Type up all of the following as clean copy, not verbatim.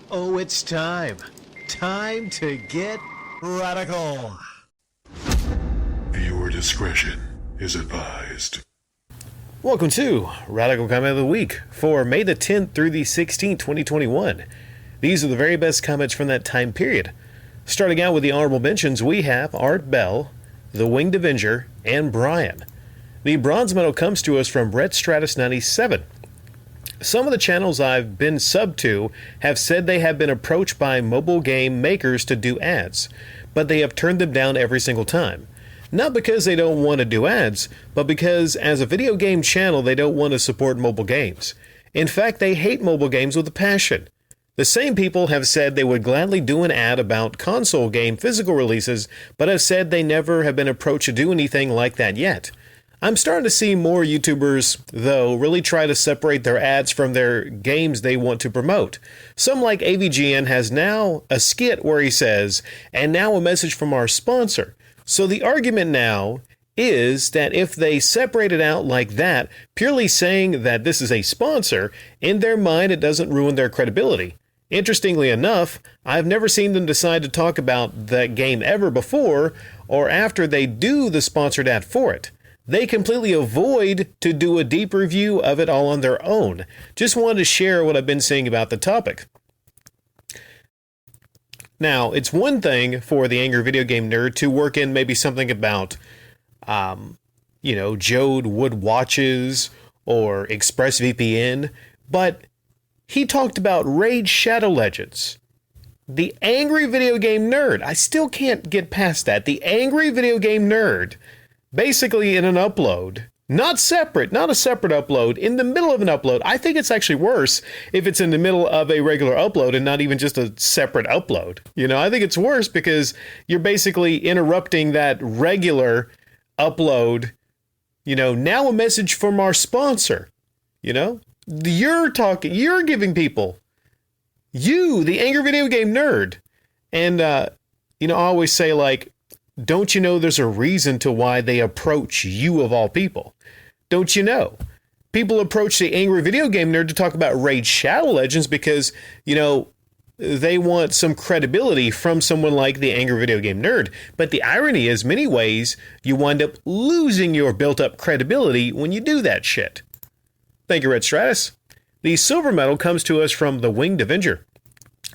Oh, it's time. Time to get radical. Viewer discretion is advised. Welcome to Radical Comment of the Week for May the 10th through the 16th, 2021. These are the very best comments from that time period. Starting out with the honorable mentions, we have Art Bell, The Winged Avenger, and Brian. The bronze medal comes to us from Red Stratus 97. Some of the channels I've been subbed to have said they have been approached by mobile game makers to do ads, but they have turned them down every single time. Not because they don't want to do ads, but because as a video game channel they don't want to support mobile games. In fact, they hate mobile games with a passion. The same people have said they would gladly do an ad about console game physical releases, but have said they never have been approached to do anything like that yet. I'm starting to see more YouTubers, though, really try to separate their ads from their games they want to promote. Some like AVGN has now a skit where he says, "And now a message from our sponsor." So the argument now is that if they separate it out like that, purely saying that this is a sponsor, in their mind it doesn't ruin their credibility. Interestingly enough, I've never seen them decide to talk about that game ever before or after they do the sponsored ad for it. They completely avoid to do a deep review of it all on their own. Just wanted to share what I've been seeing about the topic. Now, it's one thing for the angry video game nerd to work in maybe something about, Jode Wood watches or ExpressVPN, but he talked about Raid Shadow Legends. The angry video game nerd, I still can't get past that. The angry video game nerd, basically in an upload, not a separate upload, in the middle of an upload. I think it's actually worse if it's in the middle of a regular upload and not even just a separate upload. I think it's worse because you're basically interrupting that regular upload. Now a message from our sponsor. You're giving people, the angry video game nerd. And, I always say, like, don't you know there's a reason to why they approach you of all people? Don't you know? People approach the angry video game nerd to talk about Raid Shadow Legends because, they want some credibility from someone like the angry video game nerd. But the irony is, many ways, you wind up losing your built-up credibility when you do that shit. Thank you, Red Stratus. The silver medal comes to us from The Winged Avenger.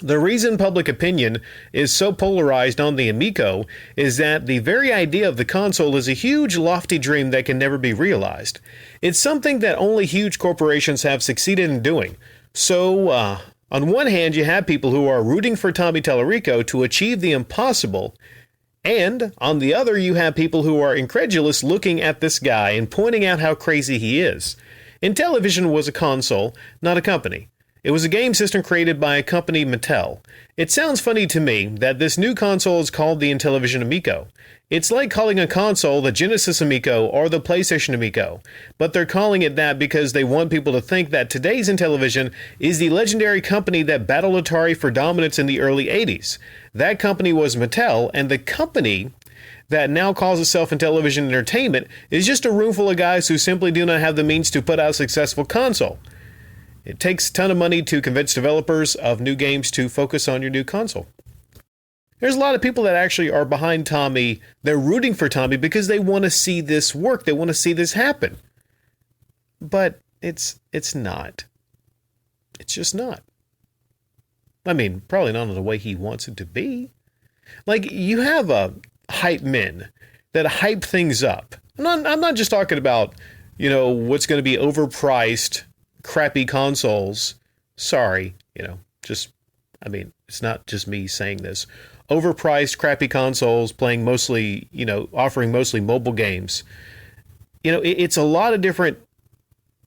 The reason public opinion is so polarized on the Amico is that the very idea of the console is a huge, lofty dream that can never be realized. It's something that only huge corporations have succeeded in doing. So, on one hand, you have people who are rooting for Tommy Tallarico to achieve the impossible, and on the other, you have people who are incredulous looking at this guy and pointing out how crazy he is. Intellivision was a console, not a company. It was a game system created by a company, Mattel. It sounds funny to me that this new console is called the Intellivision Amico. It's like calling a console the Genesis Amico or the PlayStation Amico, but they're calling it that because they want people to think that today's Intellivision is the legendary company that battled Atari for dominance in the early 80s. That company was Mattel, and the company that now calls itself Intellivision Entertainment is just a room full of guys who simply do not have the means to put out a successful console. It takes a ton of money to convince developers of new games to focus on your new console. There's a lot of people that actually are behind Tommy. They're rooting for Tommy because they want to see this work. They want to see this happen. But it's not. It's just not. I mean, probably not in the way he wants it to be. Like, you have hype men that hype things up. I'm not just talking about, what's going to be overpriced crappy consoles. Sorry, it's not just me saying this. Overpriced crappy consoles playing mostly, offering mostly mobile games. It's a lot of different.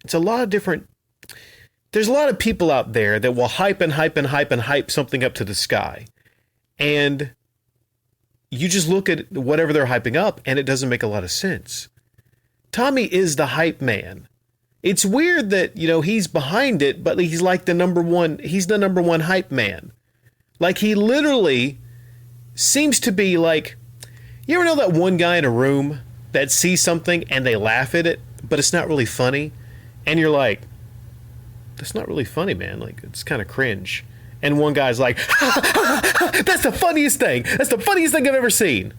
There's a lot of people out there that will hype and hype and hype and hype something up to the sky. And you just look at whatever they're hyping up and it doesn't make a lot of sense. Tommy is the hype man. It's weird that, he's behind it, but he's like the number one hype man. Like, he literally seems to be like, you ever know that one guy in a room that sees something and they laugh at it, but it's not really funny? And you're like, that's not really funny, man. Like, it's kind of cringe. And one guy's like, that's the funniest thing. That's the funniest thing I've ever seen.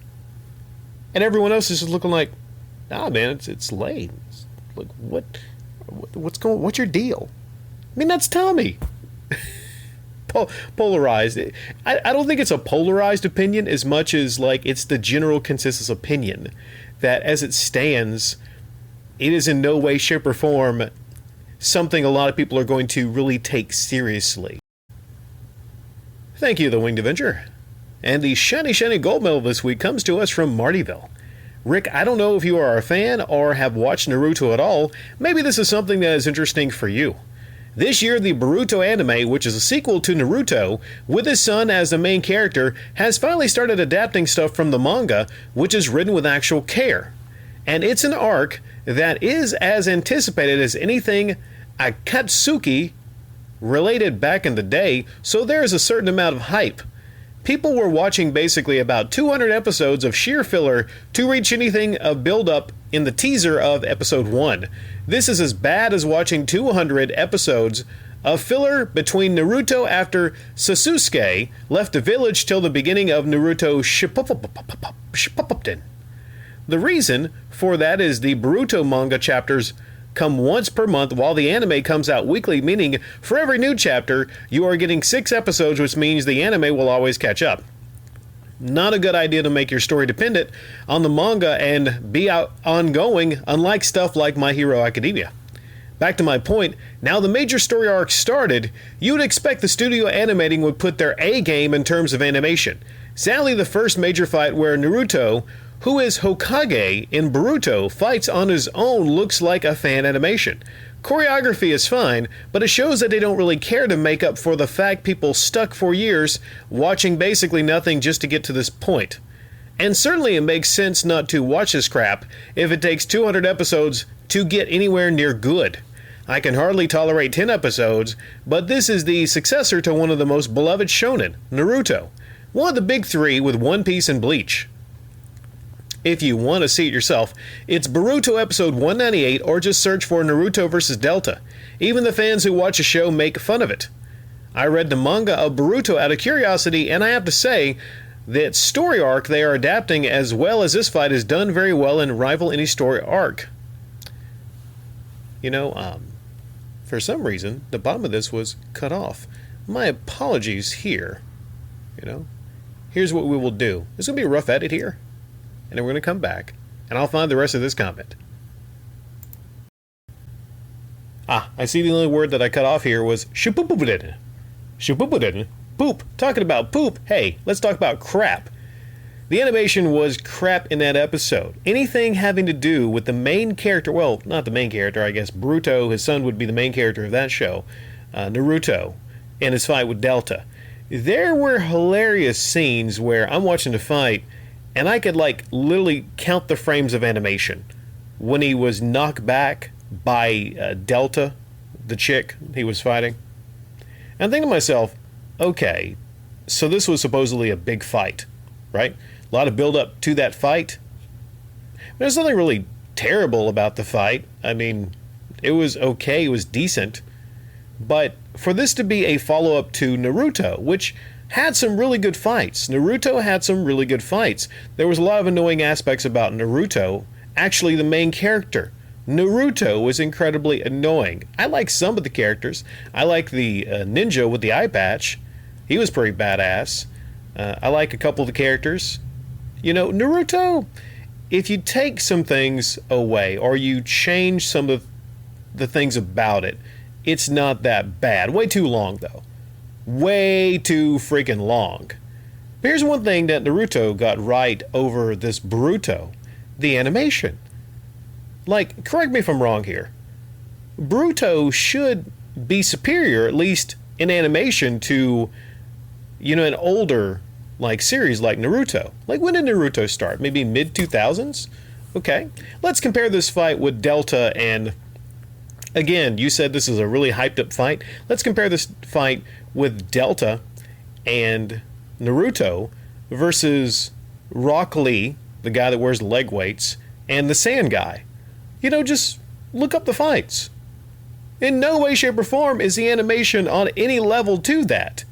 And everyone else is just looking like, nah, man, it's lame. It's like, what's your deal? I mean, that's Tommy. Polarized. I don't think it's a polarized opinion as much as like it's the general consensus opinion that as it stands, it is in no way, shape, or form something a lot of people are going to really take seriously. Thank you, The Winged Avenger. And the shiny gold medal this week comes to us from Martyville. Rick, I don't know if you are a fan or have watched Naruto at all. Maybe this is something that is interesting for you. This year, the Boruto anime, which is a sequel to Naruto, with his son as the main character, has finally started adapting stuff from the manga, which is written with actual care. And it's an arc that is as anticipated as anything Akatsuki related back in the day, so there is a certain amount of hype. People were watching basically about 200 episodes of sheer filler to reach anything of build-up in the teaser of episode 1. This is as bad as watching 200 episodes of filler between Naruto after Sasuke left the village till the beginning of Naruto Shippuden. The reason for that is the Boruto manga chapters come once per month while the anime comes out weekly, meaning for every new chapter you are getting 6 episodes, which means the anime will always catch up. Not a good idea to make your story dependent on the manga and be out ongoing, unlike stuff like My Hero Academia. Back to my point, now the major story arc started, you would expect the studio animating would put their A game in terms of animation. Sadly, the first major fight where Naruto, who is Hokage in Boruto, fights on his own looks like a fan animation. Choreography is fine, but it shows that they don't really care to make up for the fact people stuck for years watching basically nothing just to get to this point. And certainly it makes sense not to watch this crap if it takes 200 episodes to get anywhere near good. I can hardly tolerate 10 episodes, but this is the successor to one of the most beloved shonen, Naruto. One of the big 3 with One Piece and Bleach. If you want to see it yourself, it's Boruto episode 198 or just search for Naruto vs. Delta. Even the fans who watch the show make fun of it. I read the manga of Boruto out of curiosity, and I have to say that story arc they are adapting as well as this fight is done very well and rival any story arc. For some reason, the bottom of this was cut off. My apologies here. Here's what we will do. There's going to be a rough edit here. And then we're going to come back, and I'll find the rest of this comment. I see the only word that I cut off here was Shippuden. Shippuden. Poop. Talking about poop. Hey, let's talk about crap. The animation was crap in that episode. Anything having to do with the main character, well, not the main character, I guess Boruto, his son would be the main character of that show, Naruto, and his fight with Delta. There were hilarious scenes where I'm watching the fight, and I could literally count the frames of animation when he was knocked back by Delta, the chick he was fighting. And I'm thinking to myself, okay, so this was supposedly a big fight, right? A lot of build up to that fight. There's nothing really terrible about the fight. I mean, it was okay, it was decent. But for this to be a follow-up to Naruto, which had some really good fights. Naruto had some really good fights. There was a lot of annoying aspects about Naruto. Actually, the main character, Naruto, was incredibly annoying. I like some of the characters. I like the ninja with the eye patch. He was pretty badass. I like a couple of the characters. Naruto, if you take some things away or you change some of the things about it, it's not that bad. Way too long, though. Way too freaking long. But here's one thing that Naruto got right over this Boruto. The animation. Correct me if I'm wrong here. Boruto should be superior, at least in animation, to, an older, series like Naruto. When did Naruto start? Maybe mid-2000s? Okay. Let's compare this fight with Delta and... Again, you said this is a really hyped up fight. Let's compare this fight with Delta and Naruto versus Rock Lee, the guy that wears the leg weights, and the Sand guy. Just look up the fights. In no way, shape, or form is the animation on any level to that.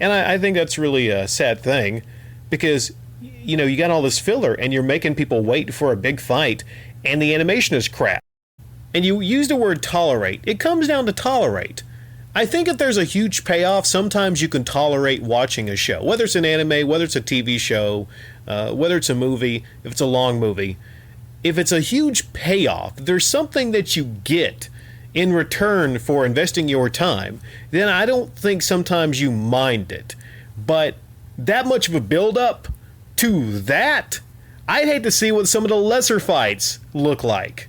And I think that's really a sad thing because, you know, you got all this filler and you're making people wait for a big fight and the animation is crap. And you use the word tolerate. It comes down to tolerate. I think if there's a huge payoff, sometimes you can tolerate watching a show, whether it's an anime, whether it's a TV show, whether it's a movie, if it's a long movie. If it's a huge payoff, there's something that you get in return for investing your time, then I don't think sometimes you mind it. But that much of a build-up to that, I'd hate to see what some of the lesser fights look like.